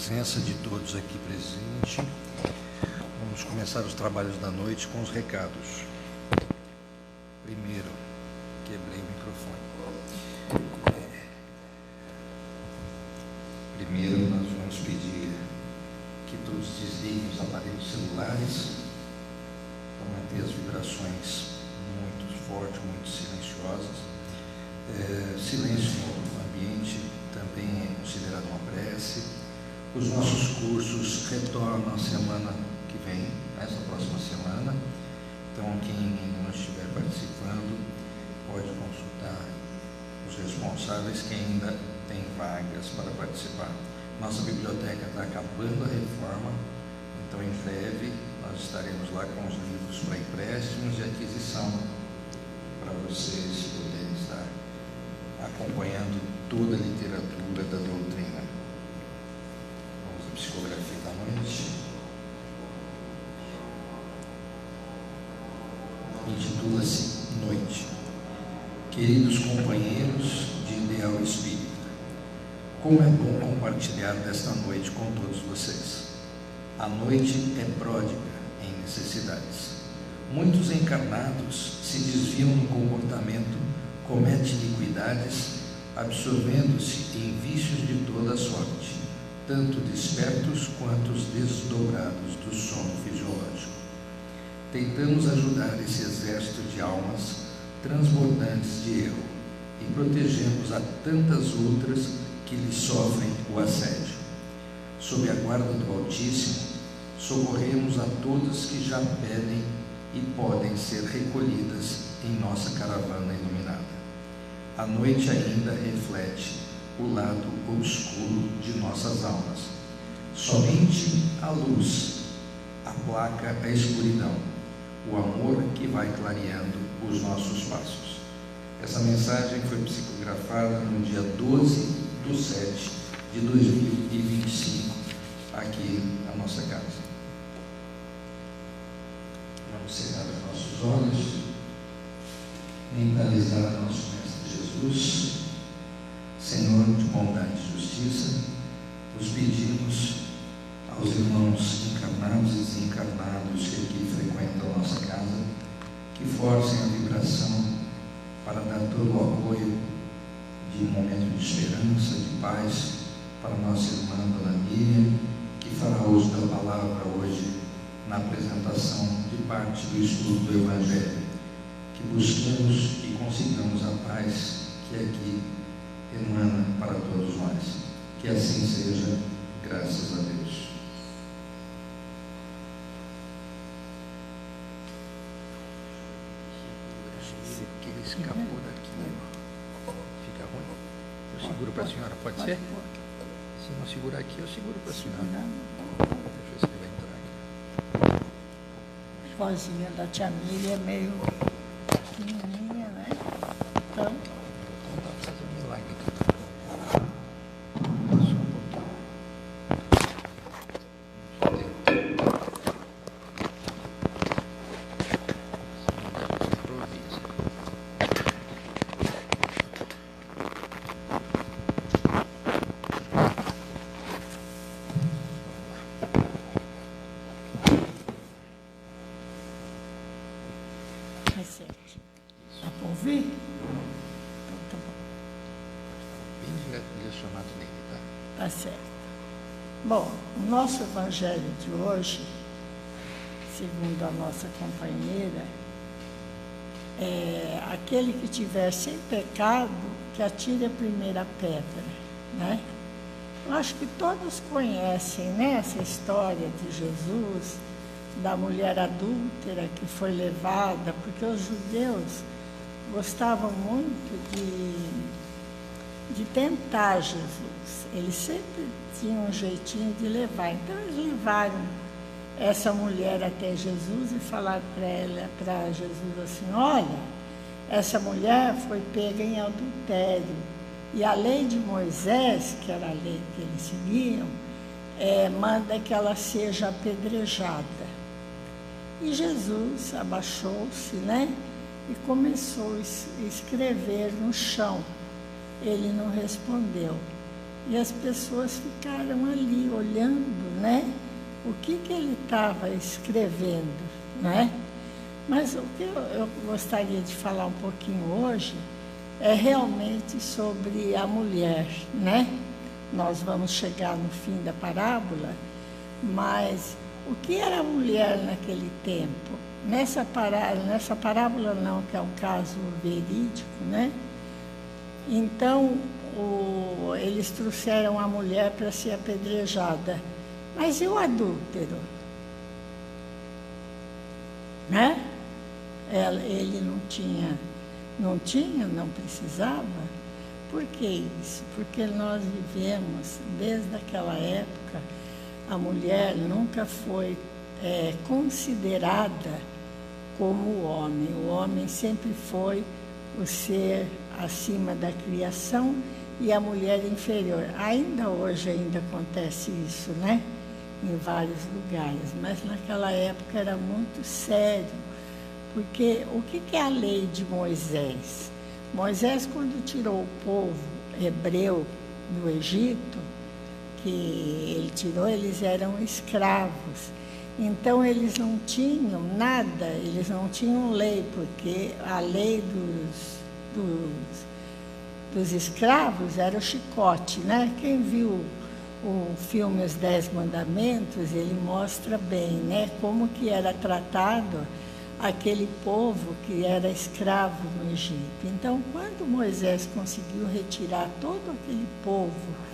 presença de todos aqui presentes. Vamos começar os trabalhos da noite com os recados. Primeiro, quebrei o microfone. Primeiro, nós vamos pedir que todos desliguem os aparelhos celulares para manter as vibrações muito fortes, muito silenciosas. Silêncio no ambiente também é considerado uma prece. Os nossos cursos retornam a semana que vem, essa próxima semana. Então, quem não estiver participando pode consultar os responsáveis que ainda têm vagas para participar. Nossa biblioteca está acabando a reforma, então em breve nós estaremos lá com os livros para empréstimos e aquisição para vocês poderem estar acompanhando toda a literatura da doutrina. Vamos à psicografia da noite. Intitula-se Noite. Queridos companheiros de ideal espírita, como é bom compartilhar desta noite com todos vocês. A noite é pródiga em necessidades. Muitos encarnados se desviam no comportamento, cometem iniquidades, absorvendo-se em vícios de toda sorte, tanto despertos quanto os desdobrados do sono fisiológico. Tentamos ajudar esse exército de almas transbordantes de erro e protegemos a tantas outras que lhe sofrem o assédio. Sob a guarda do Altíssimo, socorremos a todas que já pedem e podem ser recolhidas em nossa caravana iluminada. A noite ainda reflete o lado obscuro de nossas almas. Somente a luz aplaca a escuridão, o amor que vai clareando os nossos passos. Essa mensagem foi psicografada no dia 12/7/2025, aqui na nossa casa. Vamos cerrar os nossos olhos, mentalizar nosso Mestre Jesus. Senhor de bondade e justiça, os pedimos aos irmãos encarnados e desencarnados que aqui frequentam a nossa casa, que forcem a vibração para dar todo o apoio de um momento de esperança, de paz para nossa irmã Dona Miriam, que fará uso da palavra hoje na apresentação de parte do estudo do Evangelho. Que busquemos e consigamos a paz que aqui emana para todos nós. Que assim seja, graças a Deus. Que ele escapou daqui, fica ruim. Eu seguro para a senhora, pode ser? Se não segurar aqui, eu seguro para a senhora. Deixa eu ver se ele vai entrar aqui. A vozinha da tia Miriam é meio pequenininha, né? Então, Dá para fazer um milagre aqui. dá para ouvir? Então, tá bom. Bem direcionado nele, tá? Tá certo. Bom, o nosso evangelho de hoje, segundo a nossa companheira, é aquele que tiver sem pecado, que atire a primeira pedra, né? Eu acho que todos conhecem, né, essa história de Jesus, da mulher adúltera que foi levada, porque os judeus gostavam muito de tentar Jesus. Eles sempre tinham um jeitinho de levar. Então eles levaram essa mulher até Jesus e falaram para Jesus assim: olha, essa mulher foi pega em adultério. E a lei de Moisés, que era a lei que eles seguiam, manda que ela seja apedrejada. E Jesus abaixou-se, né? E começou a escrever no chão. Ele não respondeu. E as pessoas ficaram ali olhando, né? O que ele estava escrevendo, né? Mas o que eu gostaria de falar um pouquinho hoje é realmente sobre a mulher, né? Nós vamos chegar no fim da parábola, mas o que era a mulher naquele tempo? Nessa parábola não, que é um caso verídico, né? Então, eles trouxeram a mulher para ser apedrejada. Mas e o adúltero? Né? Ele não precisava. Por que isso? Porque nós vivemos, desde aquela época, a mulher nunca foi considerada como o homem. O homem sempre foi o ser acima da criação e a mulher inferior. Ainda hoje acontece isso, né? Em vários lugares, mas naquela época era muito sério, porque o que é a lei de Moisés? Moisés, quando tirou o povo hebreu do Egito, que ele tirou, eles eram escravos. Então, eles não tinham nada, eles não tinham lei, porque a lei dos escravos era o chicote, né? Quem viu o filme Os 10 Mandamentos, ele mostra bem, né? Como que era tratado aquele povo que era escravo no Egito. Então, quando Moisés conseguiu retirar todo aquele povo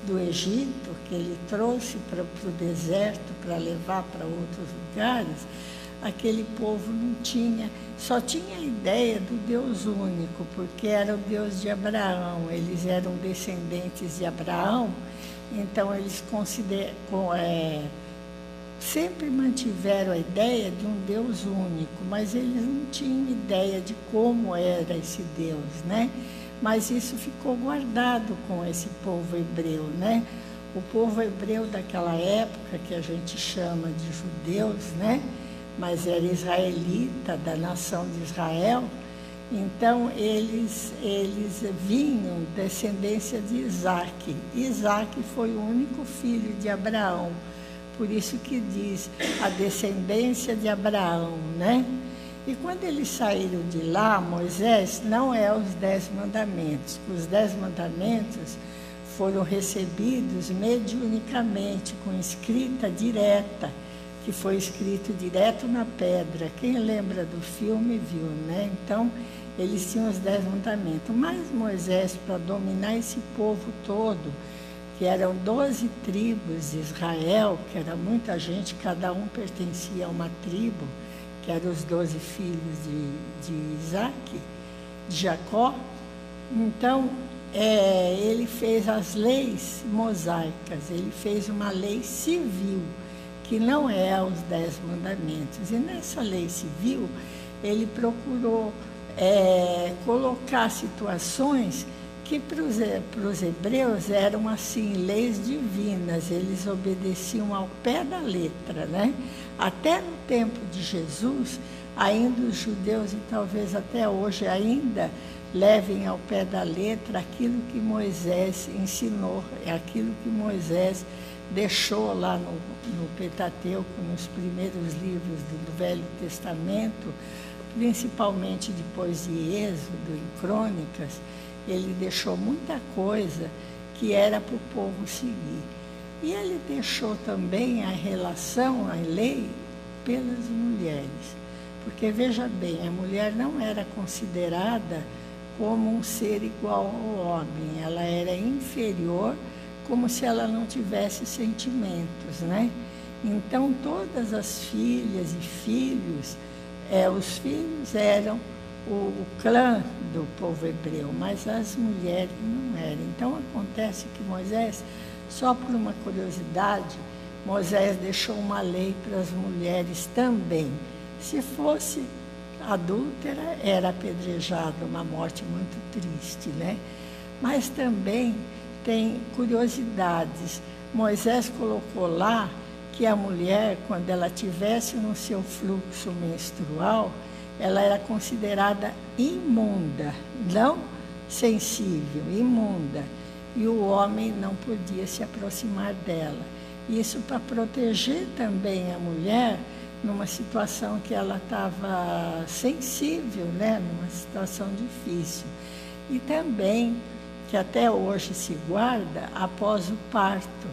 do Egito, que ele trouxe para o deserto para levar para outros lugares, aquele povo só tinha a ideia do Deus único, porque era o Deus de Abraão, eles eram descendentes de Abraão, então eles sempre mantiveram a ideia de um Deus único, mas eles não tinham ideia de como era esse Deus, né? Mas isso ficou guardado com esse povo hebreu, né? O povo hebreu daquela época, que a gente chama de judeus, né? Mas era israelita, da nação de Israel. Então, eles vinham descendência de Isaac. Isaac foi o único filho de Abraão. Por isso que diz a descendência de Abraão, né? E quando eles saíram de lá, Moisés, não é os 10 mandamentos. Os 10 mandamentos foram recebidos mediunicamente, com escrita direta, que foi escrito direto na pedra. Quem lembra do filme viu, né? Então, eles tinham os 10 mandamentos. Mas Moisés, para dominar esse povo todo, que eram 12 tribos de Israel, que era muita gente, cada um pertencia a uma tribo, que eram os 12 filhos de Isaac, de Jacó. Então, ele fez as leis mosaicas, ele fez uma lei civil, que não é os 10 mandamentos. E nessa lei civil, ele procurou colocar situações que para os hebreus eram assim, leis divinas, eles obedeciam ao pé da letra, né? Até no tempo de Jesus, ainda os judeus, e talvez até hoje ainda, levem ao pé da letra aquilo que Moisés ensinou, aquilo que Moisés deixou lá no Pentateuco, nos primeiros livros do Velho Testamento, principalmente depois de Êxodo, em Crônicas. Ele deixou muita coisa que era para o povo seguir. E ele deixou também a relação, a lei, pelas mulheres. Porque, veja bem, a mulher não era considerada como um ser igual ao homem. Ela era inferior, como se ela não tivesse sentimentos, né? Então, todas as filhas e filhos, os filhos eram o clã do povo hebreu, mas as mulheres não eram. Então, acontece que Moisés, só por uma curiosidade, Moisés deixou uma lei para as mulheres também. Se fosse adúltera, era apedrejada, uma morte muito triste, né? Mas também tem curiosidades. Moisés colocou lá que a mulher, quando ela tivesse no seu fluxo menstrual, ela era considerada imunda, não sensível, imunda. e o homem não podia se aproximar dela. Isso para proteger também a mulher numa situação que ela estava sensível, né? Numa situação difícil. E também, que até hoje se guarda, após o parto.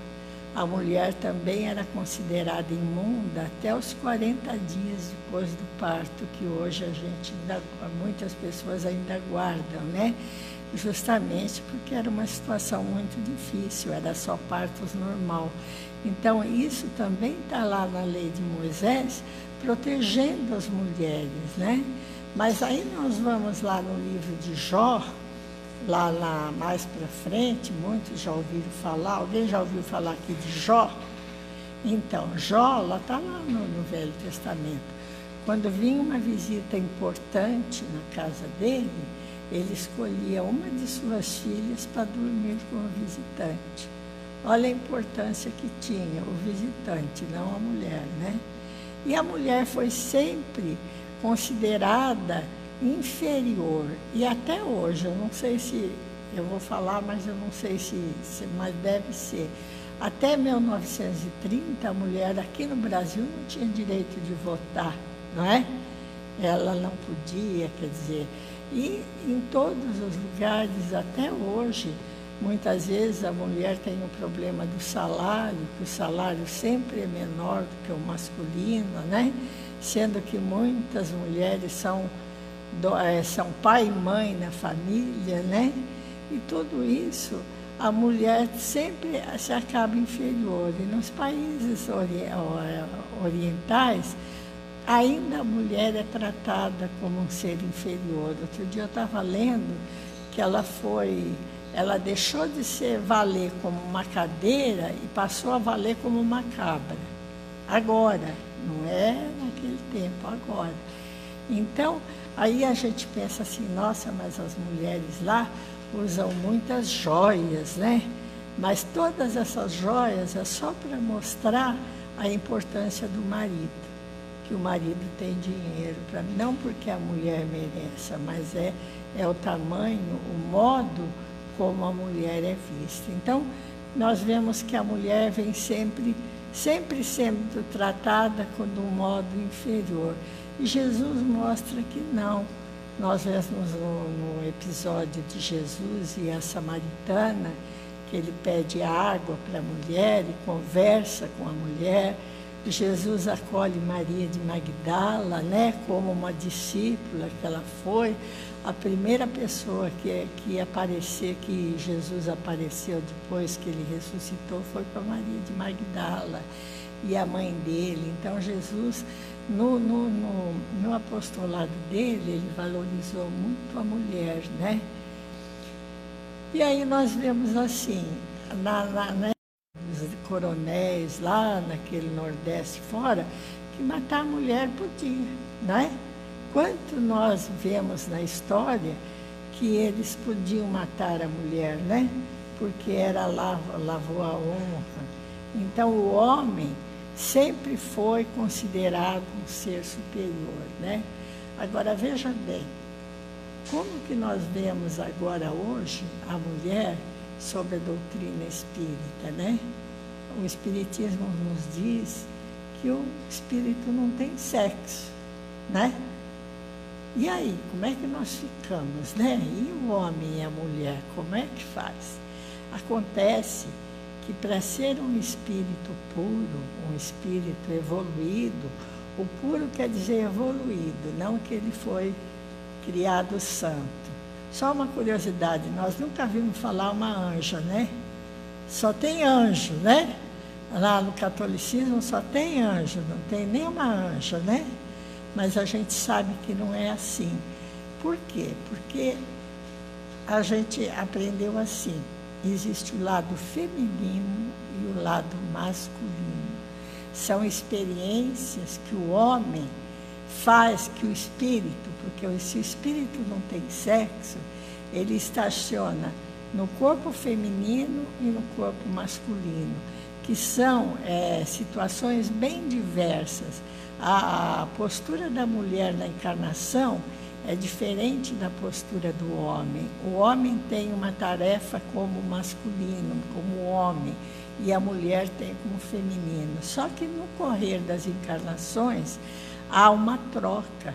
A mulher também era considerada imunda até os 40 dias depois do parto, que hoje muitas pessoas ainda guardam, né? Justamente porque era uma situação muito difícil, era só partos normal. Então, isso também está lá na lei de Moisés, protegendo as mulheres, né? Mas aí nós vamos lá no livro de Jó, lá mais para frente, muitos já ouviram falar, alguém já ouviu falar aqui de Jó? Então, Jó, ela está lá no Velho Testamento. Quando vinha uma visita importante na casa dele, ele escolhia uma de suas filhas para dormir com o visitante. Olha a importância que tinha o visitante, não a mulher, né? E a mulher foi sempre considerada inferior. E até hoje, eu não sei se eu vou falar, mas eu não sei mas deve ser. Até 1930, a mulher aqui no Brasil não tinha direito de votar, não é? Ela não podia, quer dizer. E em todos os lugares, até hoje, muitas vezes a mulher tem um problema do salário, que o salário sempre é menor do que o masculino, né? Sendo que muitas mulheres são pai e mãe na família, né? E tudo isso, a mulher sempre se acaba inferior. E nos países orientais, ainda a mulher é tratada como um ser inferior. Outro dia eu estava lendo que ela deixou de valer como uma cadeira e passou a valer como uma cabra. Agora, não é naquele tempo, agora. Então, aí a gente pensa assim, nossa, mas as mulheres lá usam muitas joias, né? Mas todas essas joias é só para mostrar a importância do marido, que o marido tem dinheiro, não porque a mulher mereça, mas é o tamanho, o modo como a mulher é vista. Então, nós vemos que a mulher vem sempre sendo tratada de um modo inferior. E Jesus mostra que não. Nós vemos no episódio de Jesus e a samaritana, que ele pede água para a mulher e conversa com a mulher. Jesus acolhe Maria de Magdala, né, como uma discípula que ela foi. A primeira pessoa que Jesus apareceu depois que ele ressuscitou foi para Maria de Magdala e a mãe dele. Então, Jesus, no apostolado dele, ele valorizou muito a mulher, né? E aí nós vemos assim, os coronéis lá naquele Nordeste fora, que matar a mulher podia, né? Quanto nós vemos na história que eles podiam matar a mulher, né? Porque lavou a honra. Então, o homem sempre foi considerado um ser superior, né? Agora, veja bem, como que nós vemos agora hoje a mulher sob a doutrina espírita, né? O espiritismo nos diz que o espírito não tem sexo, né? E aí, como é que nós ficamos, né? E o homem e a mulher, como é que faz? Acontece que para ser um espírito puro, um espírito evoluído, o puro quer dizer evoluído, não que ele foi criado santo. Só uma curiosidade, nós nunca vimos falar uma anja, né? Só tem anjo, né? Lá no catolicismo só tem anjo, não tem nenhuma anja, né? Mas a gente sabe que não é assim. Por quê? Porque a gente aprendeu assim. Existe o lado feminino e o lado masculino. São experiências que o homem faz que o espírito, porque se o espírito não tem sexo, ele estaciona no corpo feminino e no corpo masculino, que são situações bem diversas. A postura da mulher na encarnação é diferente da postura do homem. O homem tem uma tarefa como masculino, como homem, e a mulher tem como feminino. Só que no correr das encarnações há uma troca.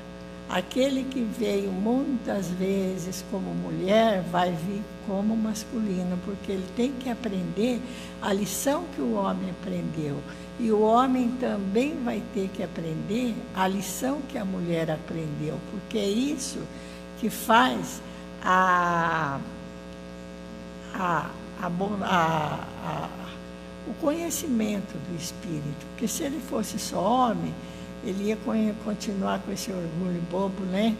Aquele que veio muitas vezes como mulher vai vir como masculino, porque ele tem que aprender a lição que o homem aprendeu. E o homem também vai ter que aprender a lição que a mulher aprendeu, porque é isso que faz o conhecimento do espírito. Porque se ele fosse só homem, ele ia continuar com esse orgulho bobo, né?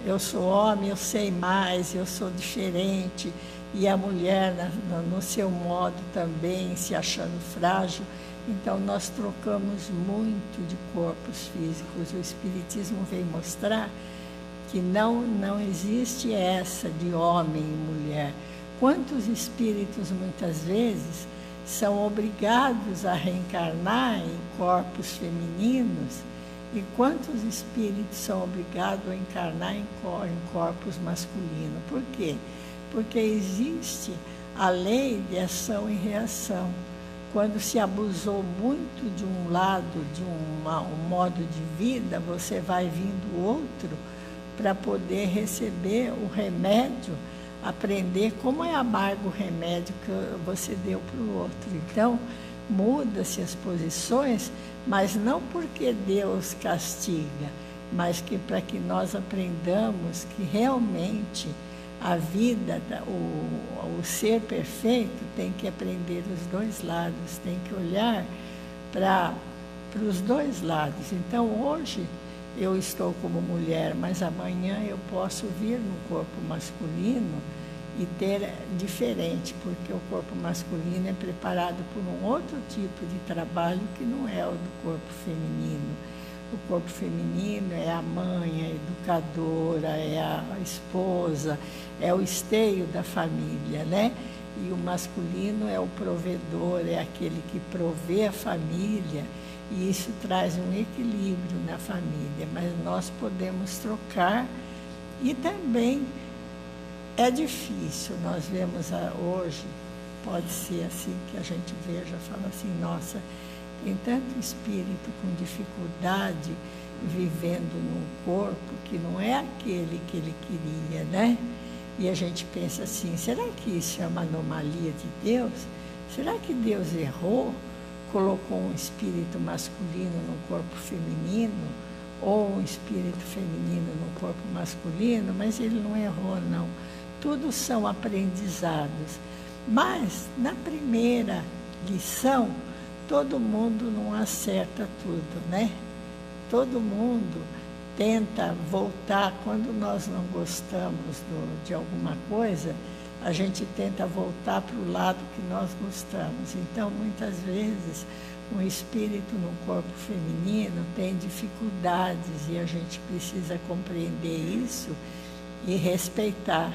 Eu sou homem, eu sei mais, eu sou diferente. E a mulher, no seu modo também, se achando frágil. Então, nós trocamos muito de corpos físicos. O Espiritismo veio mostrar que não existe essa de homem e mulher. Quantos espíritos, muitas vezes, são obrigados a reencarnar em corpos femininos, e quantos espíritos são obrigados a encarnar em corpos masculinos? Por quê? Porque existe a lei de ação e reação. Quando se abusou muito de um lado, de um modo de vida, você vai vindo outro para poder receber o remédio, aprender como é amargo o remédio que você deu para o outro. Então, muda-se as posições, mas não porque Deus castiga, mas que para que nós aprendamos que realmente a vida, o ser perfeito tem que aprender os dois lados, tem que olhar para os dois lados. Então, hoje eu estou como mulher, mas amanhã eu posso vir no corpo masculino e ter diferente, porque o corpo masculino é preparado por um outro tipo de trabalho que não é o do corpo feminino. O corpo feminino é a mãe, a educadora, é a esposa, é o esteio da família, né? E o masculino é o provedor, é aquele que provê a família, e isso traz um equilíbrio na família. Mas nós podemos trocar, e também é difícil. Nós vemos hoje, pode ser assim que a gente veja, fala assim, nossa, tem tanto espírito com dificuldade vivendo num corpo que não é aquele que ele queria, né? E a gente pensa assim, será que isso é uma anomalia de Deus? Será que Deus errou? Colocou um espírito masculino no corpo feminino, ou um espírito feminino no corpo masculino? Mas ele não errou, não. Tudo são aprendizados. Mas, na primeira lição, todo mundo não acerta tudo, né? Todo mundo tenta voltar. Quando nós não gostamos de alguma coisa, a gente tenta voltar para o lado que nós gostamos. Então, muitas vezes, um espírito no corpo feminino tem dificuldades e a gente precisa compreender isso e respeitar,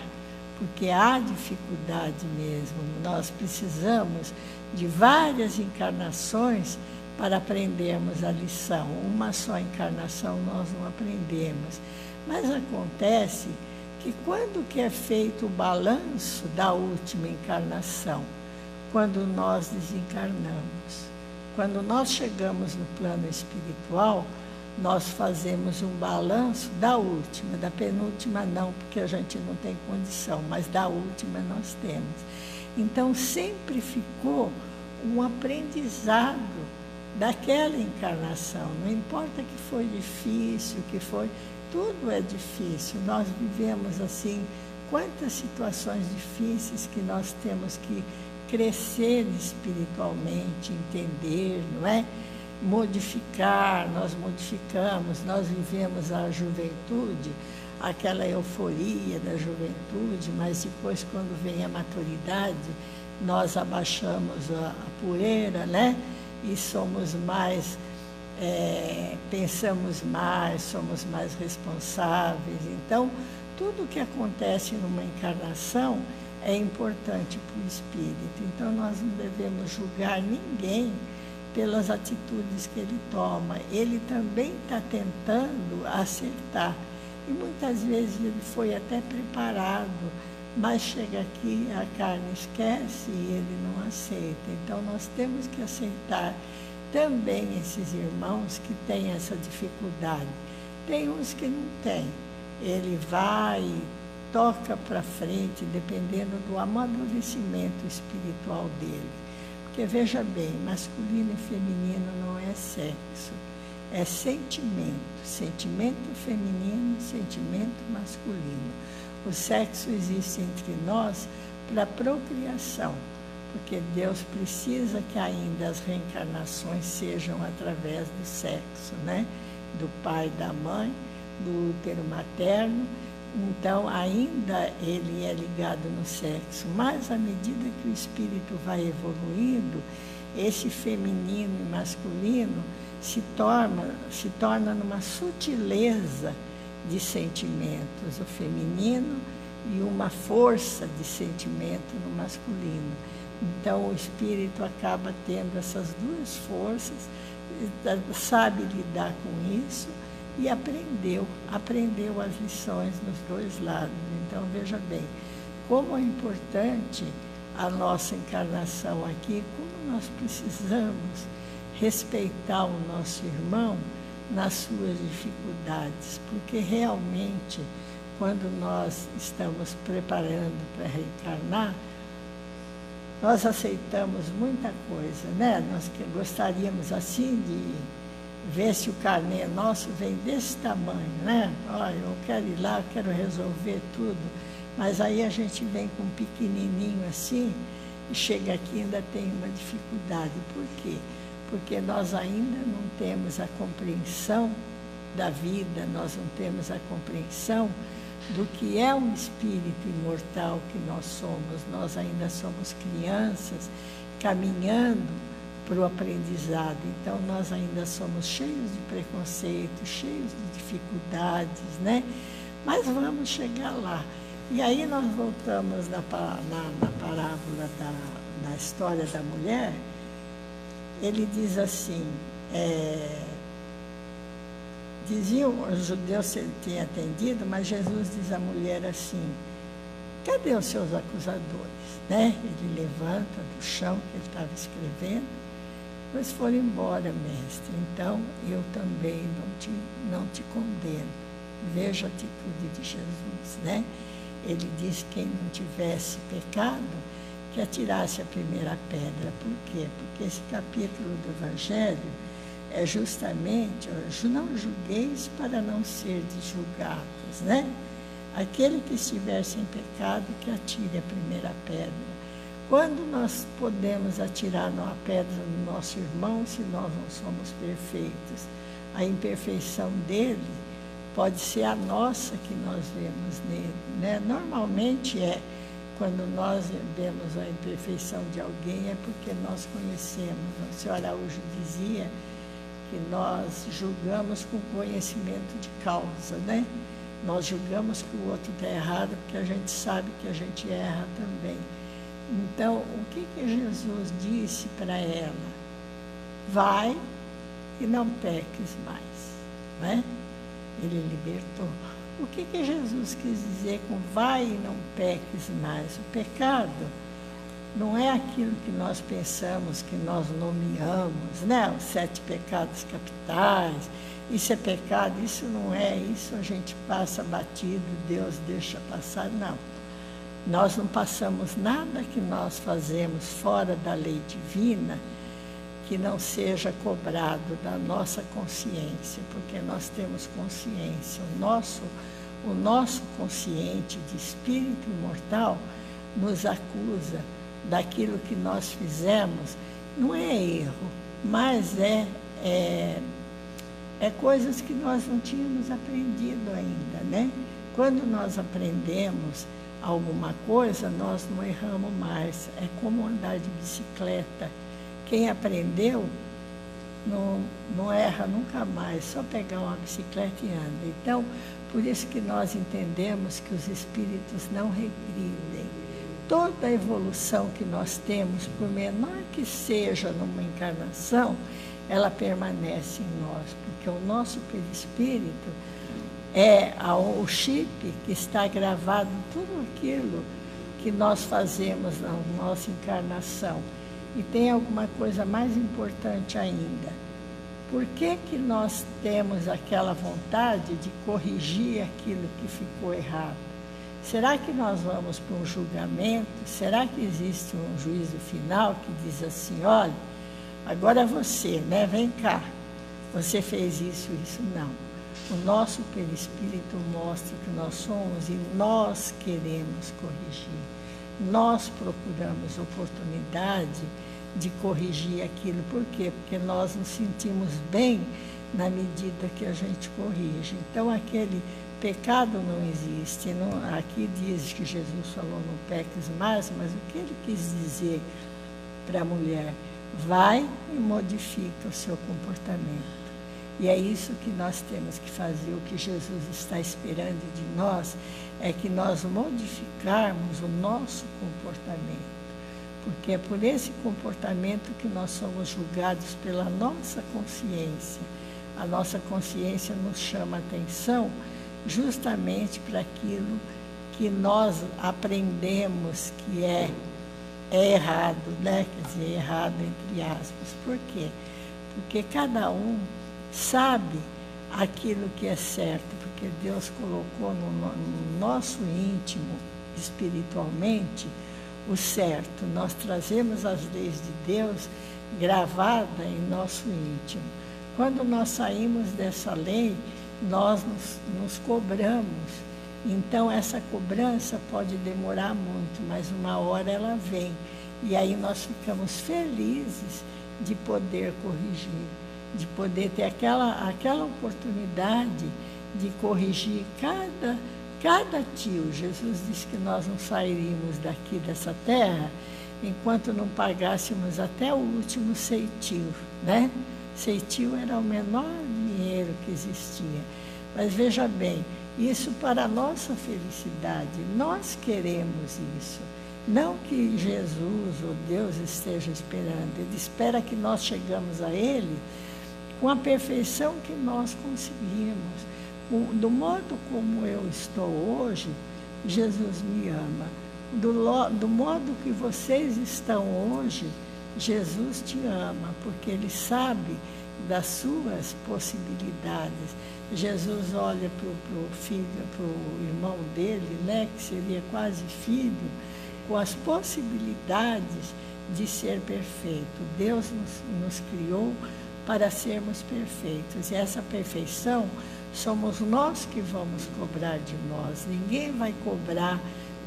porque há dificuldade mesmo. Nós precisamos de várias encarnações para aprendermos a lição. Uma só encarnação nós não aprendemos. Mas acontece que quando que é feito o balanço da última encarnação? Quando nós desencarnamos. Quando nós chegamos no plano espiritual, nós fazemos um balanço da última, da penúltima não, porque a gente não tem condição, mas da última nós temos. Então, sempre ficou um aprendizado daquela encarnação. Não importa que foi difícil, que foi... Tudo é difícil. Nós vivemos assim, quantas situações difíceis que nós temos que crescer espiritualmente, entender, não é? Modificar, nós modificamos, nós vivemos a juventude, aquela euforia da juventude, mas depois, quando vem a maturidade, nós abaixamos a poeira, né? E somos mais, pensamos mais, somos mais responsáveis. Então, tudo que acontece numa encarnação é importante para o espírito. Então, nós não devemos julgar ninguém pelas atitudes que ele toma. Ele também está tentando acertar. E muitas vezes ele foi até preparado, mas chega aqui, a carne esquece e ele não aceita. Então nós temos que aceitar também esses irmãos que têm essa dificuldade. Tem uns que não têm. Ele vai, toca para frente, dependendo do amadurecimento espiritual dele. Porque, veja bem, masculino e feminino não é sexo, é sentimento. Sentimento feminino, sentimento masculino. O sexo existe entre nós para procriação, porque Deus precisa que ainda as reencarnações sejam através do sexo, né? Do pai e da mãe, do útero materno. Então, ainda ele é ligado no sexo, mas à medida que o espírito vai evoluindo, esse feminino e masculino se torna numa sutileza de sentimentos, o feminino, e uma força de sentimento no masculino. Então, o espírito acaba tendo essas duas forças, sabe lidar com isso e aprendeu as lições nos dois lados. Então, veja bem, como é importante a nossa encarnação aqui, como nós precisamos respeitar o nosso irmão nas suas dificuldades, porque realmente, quando nós estamos preparando para reencarnar, nós aceitamos muita coisa, né? Nós que gostaríamos assim de ver se o carnê nosso vem desse tamanho, né? Olha, eu quero ir lá, eu quero resolver tudo, mas aí a gente vem com um pequenininho assim e chega aqui e ainda tem uma dificuldade. Por quê? Porque nós ainda não temos a compreensão da vida, nós não temos a compreensão do que é um espírito imortal que nós somos. Nós ainda somos crianças caminhando para o aprendizado. Então, nós ainda somos cheios de preconceito, cheios de dificuldades, né? Mas vamos chegar lá. E aí nós voltamos na parábola da história da mulher. Ele diz assim, diziam os judeus se ele tinha atendido, mas Jesus diz à mulher assim, cadê os seus acusadores? Né? Ele levanta do chão que ele estava escrevendo, eles foram embora, mestre, então eu também não te condeno. Veja a atitude de Jesus, né? Ele diz que quem não tivesse pecado, que atirasse a primeira pedra. Por quê? Porque esse capítulo do Evangelho é justamente, não julgueis para não serdes julgados, né? Aquele que estiver sem pecado, que atire a primeira pedra. Quando nós podemos atirar uma pedra no nosso irmão, se nós não somos perfeitos? A imperfeição dele pode ser a nossa que nós vemos nele, né? Normalmente quando nós vemos a imperfeição de alguém, é porque nós conhecemos. O senhor Araújo dizia que nós julgamos com conhecimento de causa, né? Nós julgamos que o outro está errado porque a gente sabe que a gente erra também. Então, o que Jesus disse para ela? Vai e não peques mais, né? Ele libertou. O que Jesus quis dizer com vai e não peques mais? O pecado não é aquilo que nós pensamos, que nós nomeamos, né? Os 7 pecados capitais, isso é pecado, isso não é, isso a gente passa batido, Deus deixa passar, não. Nós não passamos nada que nós fazemos fora da lei divina que não seja cobrado da nossa consciência, porque nós temos consciência. O nosso consciente de espírito imortal nos acusa daquilo que nós fizemos. Não é erro, mas é coisas que nós não tínhamos aprendido ainda, né? Quando nós aprendemos alguma coisa, nós não erramos mais. É como andar de bicicleta. Quem aprendeu não erra nunca mais, só pegar uma bicicleta e anda. Então, por isso que nós entendemos que os espíritos não regridem. Toda a evolução que nós temos, por menor que seja numa encarnação, ela permanece em nós, porque o nosso perispírito o chip que está gravado tudo aquilo que nós fazemos na nossa encarnação. E tem alguma coisa mais importante ainda. Por que que nós temos aquela vontade de corrigir aquilo que ficou errado? Será que nós vamos para um julgamento? Será que existe um juízo final que diz assim, olha, agora você, né, vem cá, você fez isso, isso? Não. O nosso perispírito mostra que nós somos e nós queremos corrigir. Nós procuramos oportunidade de corrigir aquilo. Por quê? Porque nós nos sentimos bem na medida que a gente corrige. Então, aquele pecado não existe. Não, aqui diz que Jesus falou, não peques mais, mas o que ele quis dizer para a mulher? Vai e modifica o seu comportamento. E é isso que nós temos que fazer. O que Jesus está esperando de nós é que nós modificarmos o nosso comportamento. Porque é por esse comportamento que nós somos julgados pela nossa consciência. A nossa consciência nos chama a atenção justamente para aquilo que nós aprendemos que é errado, né? Quer dizer, errado entre aspas. Por quê? Porque cada um sabe aquilo que é certo, porque Deus colocou no nosso íntimo, espiritualmente, o certo. Nós trazemos as leis de Deus gravadas em nosso íntimo. Quando nós saímos dessa lei, nós nos cobramos. Então, essa cobrança pode demorar muito, mas uma hora ela vem. E aí nós ficamos felizes de poder corrigir, de poder ter aquela oportunidade de corrigir cada tio. Jesus disse que nós não sairíamos daqui dessa terra enquanto não pagássemos até o último ceitil, né? Ceitil era o menor dinheiro que existia. Mas veja bem, isso para a nossa felicidade, nós queremos isso. Não que Jesus ou Deus esteja esperando, Ele espera que nós chegamos a Ele com a perfeição que nós conseguimos. Do modo como eu estou hoje, Jesus me ama. Do modo que vocês estão hoje, Jesus te ama, porque Ele sabe das suas possibilidades. Jesus olha para o filho, para o irmão dele, né, que seria quase filho, com as possibilidades de ser perfeito. Deus nos criou para sermos perfeitos. E essa perfeição somos nós que vamos cobrar de nós. Ninguém vai cobrar,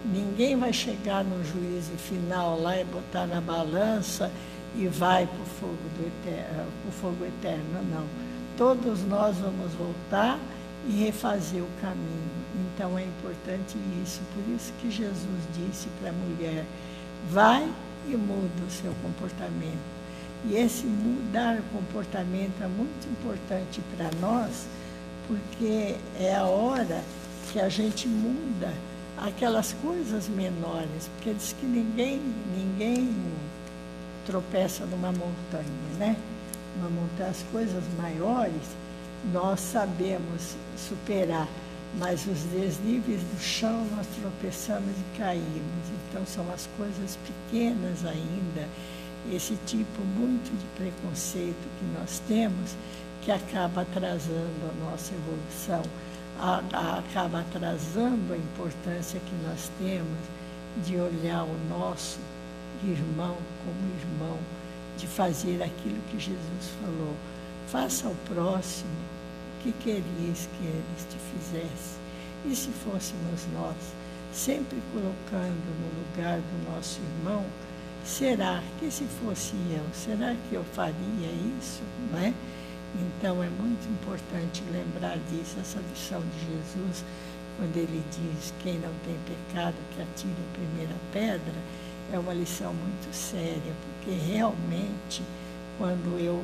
ninguém vai chegar no juízo final lá e botar na balança e vai para o fogo eterno, não. Todos nós vamos voltar e refazer o caminho. Então é importante isso. Por isso que Jesus disse para a mulher, vai e muda o seu comportamento. E esse mudar o comportamento é muito importante para nós, porque é a hora que a gente muda aquelas coisas menores, porque diz que ninguém tropeça numa montanha, né? Uma montanha, as coisas maiores nós sabemos superar, mas os desníveis do chão nós tropeçamos e caímos. Então são as coisas pequenas ainda, esse tipo muito de preconceito que nós temos, que acaba atrasando a nossa evolução, acaba atrasando a importância que nós temos de olhar o nosso irmão como irmão, de fazer aquilo que Jesus falou. Faça ao próximo o que querias que eles te fizessem. E se fôssemos nós, sempre colocando no lugar do nosso irmão, será que se fosse eu, será que eu faria isso? Não é? Então é muito importante lembrar disso, essa lição de Jesus, quando ele diz, quem não tem pecado que atire a primeira pedra, é uma lição muito séria, porque realmente, quando eu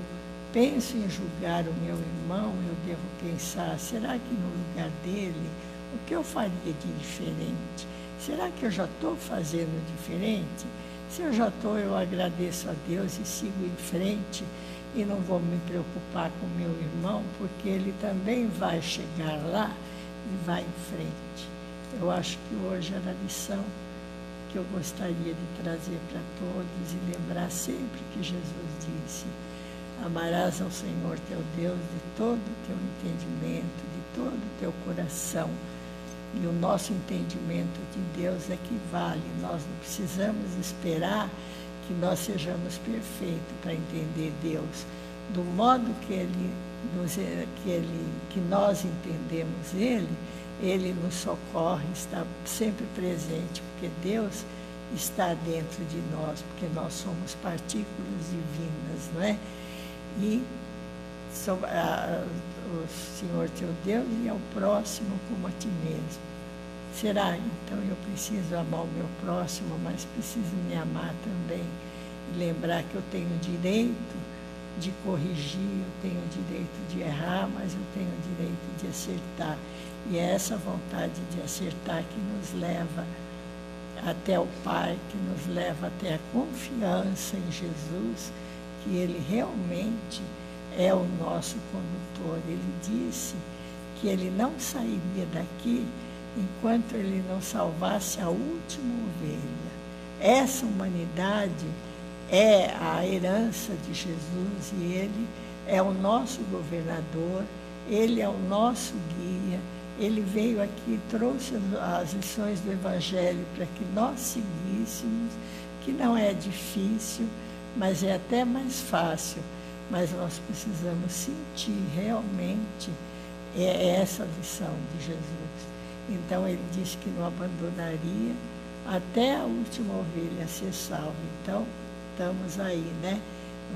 penso em julgar o meu irmão, eu devo pensar, será que no lugar dele, o que eu faria de diferente? Será que eu já estou fazendo diferente? Se eu já estou, eu agradeço a Deus e sigo em frente e não vou me preocupar com o meu irmão, porque ele também vai chegar lá e vai em frente. Eu acho que hoje era a lição que eu gostaria de trazer para todos e lembrar sempre que Jesus disse: amarás ao Senhor teu Deus de todo o teu entendimento, de todo o teu coração. E o nosso entendimento de Deus é que vale. Nós não precisamos esperar que nós sejamos perfeitos para entender Deus. Do modo que nós entendemos Ele nos socorre, está sempre presente, porque Deus está dentro de nós, porque nós somos partículas divinas, não é? E o Senhor teu Deus e ao próximo como a ti mesmo. Será? Então eu preciso amar o meu próximo, mas preciso me amar também. E lembrar que eu tenho direito de corrigir, eu tenho direito de errar, mas eu tenho direito de acertar. E é essa vontade de acertar que nos leva até o Pai, que nos leva até a confiança em Jesus, que Ele realmente é o nosso condutor. Ele disse que Ele não sairia daqui enquanto Ele não salvasse a última ovelha. Essa humanidade é a herança de Jesus e Ele é o nosso governador, Ele é o nosso guia. Ele veio aqui, trouxe as lições do Evangelho para que nós seguíssemos, que não é difícil, mas é até mais fácil. Mas nós precisamos sentir realmente essa lição de Jesus. Então, ele disse que não abandonaria até a última ovelha ser salva. Então, estamos aí, né?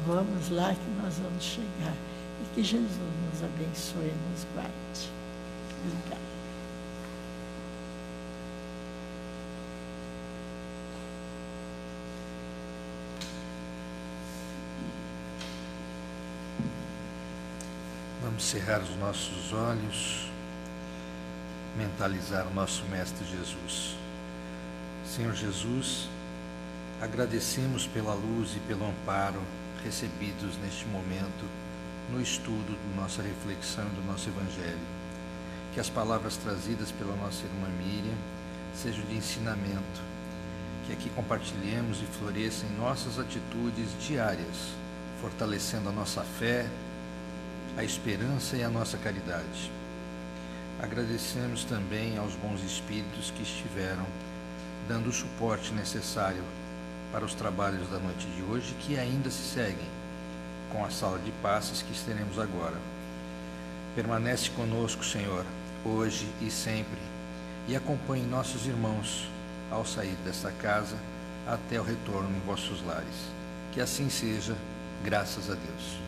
Vamos lá que nós vamos chegar. E que Jesus nos abençoe e nos guarde. Obrigada. Vamos cerrar os nossos olhos, mentalizar o nosso Mestre Jesus. Senhor Jesus, agradecemos pela luz e pelo amparo recebidos neste momento no estudo da nossa reflexão e do nosso Evangelho. Que as palavras trazidas pela nossa irmã Miriam sejam de ensinamento, que aqui compartilhemos e floresçam em nossas atitudes diárias, fortalecendo a nossa fé, a esperança e a nossa caridade. Agradecemos também aos bons espíritos que estiveram dando o suporte necessário para os trabalhos da noite de hoje, que ainda se seguem com a sala de passes que teremos agora. Permanece conosco, Senhor, hoje e sempre, e acompanhe nossos irmãos ao sair desta casa até o retorno em vossos lares. Que assim seja, graças a Deus.